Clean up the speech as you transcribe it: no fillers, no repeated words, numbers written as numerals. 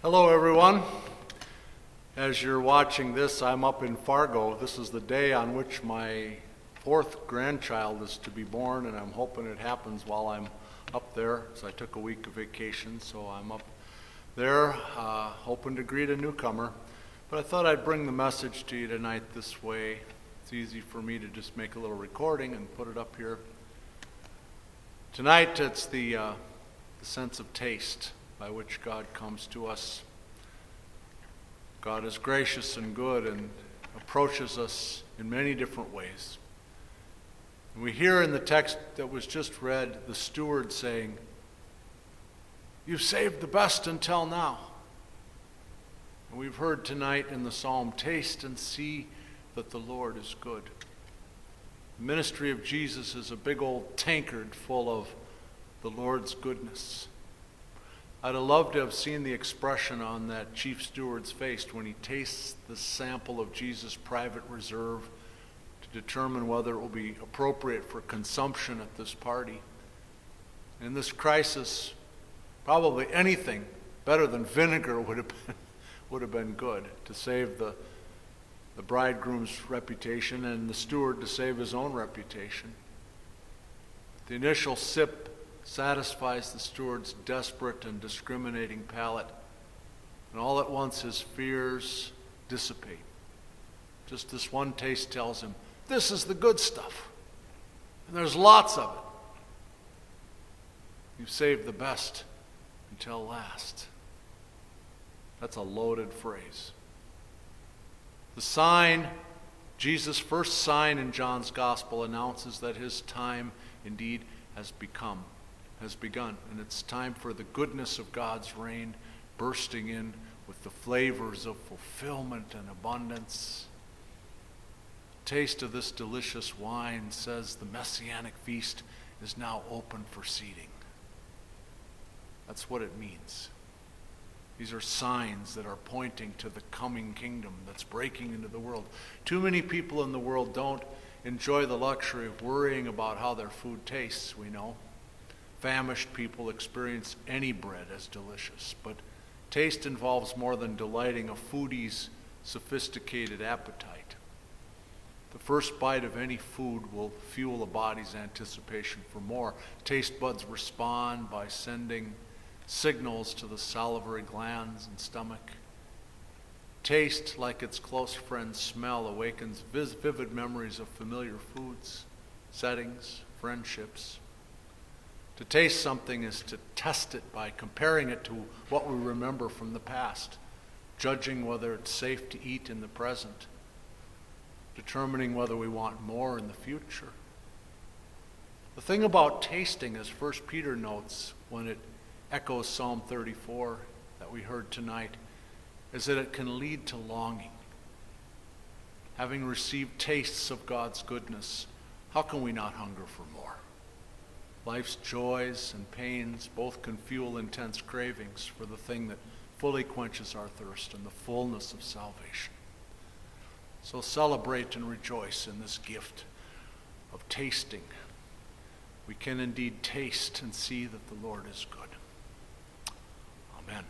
Hello, everyone. As you're watching this, I'm up in Fargo. This is the day on which my fourth grandchild is to be born, and I'm hoping it happens while I'm up there. So I took a week of vacation, so I'm up there hoping to greet a newcomer. But I thought I'd bring the message to you tonight this way. It's easy for me to just make a little recording and put it up here. Tonight, it's the sense of taste by which God comes to us. God is gracious and good and approaches us in many different ways. And we hear in the text that was just read the steward saying, "You've saved the best until now." And we've heard tonight in the psalm, "Taste and see that the Lord is good." The ministry of Jesus is a big old tankard full of the Lord's goodness. I'd have loved to have seen the expression on that chief steward's face when he tastes the sample of Jesus' private reserve to determine whether it will be appropriate for consumption at this party. In this crisis, probably anything better than vinegar would have been good to save the bridegroom's reputation and the steward to save his own reputation. The initial sip satisfies the steward's desperate and discriminating palate, and all at once his fears dissipate. Just this one taste tells him, this is the good stuff, and there's lots of it. You've saved the best until last. That's a loaded phrase. The sign, Jesus' first sign in John's gospel, announces that his time indeed has begun, and it's time for the goodness of God's reign bursting in with the flavors of fulfillment and abundance. Taste of this delicious wine says the messianic feast is now open for seating. That's what it means. These are signs that are pointing to the coming kingdom that's breaking into the world. Too many people in the world don't enjoy the luxury of worrying about how their food tastes, we know. Famished people experience any bread as delicious, but taste involves more than delighting a foodie's sophisticated appetite. The first bite of any food will fuel a body's anticipation for more. Taste buds respond by sending signals to the salivary glands and stomach. Taste, like its close friend smell, awakens vivid memories of familiar foods, settings, friendships. To taste something is to test it by comparing it to what we remember from the past, judging whether it's safe to eat in the present, determining whether we want more in the future. The thing about tasting, as 1 Peter notes when it echoes Psalm 34 that we heard tonight, is that it can lead to longing. Having received tastes of God's goodness, how can we not hunger for more? Life's joys and pains both can fuel intense cravings for the thing that fully quenches our thirst and the fullness of salvation. So celebrate and rejoice in this gift of tasting. We can indeed taste and see that the Lord is good. Amen.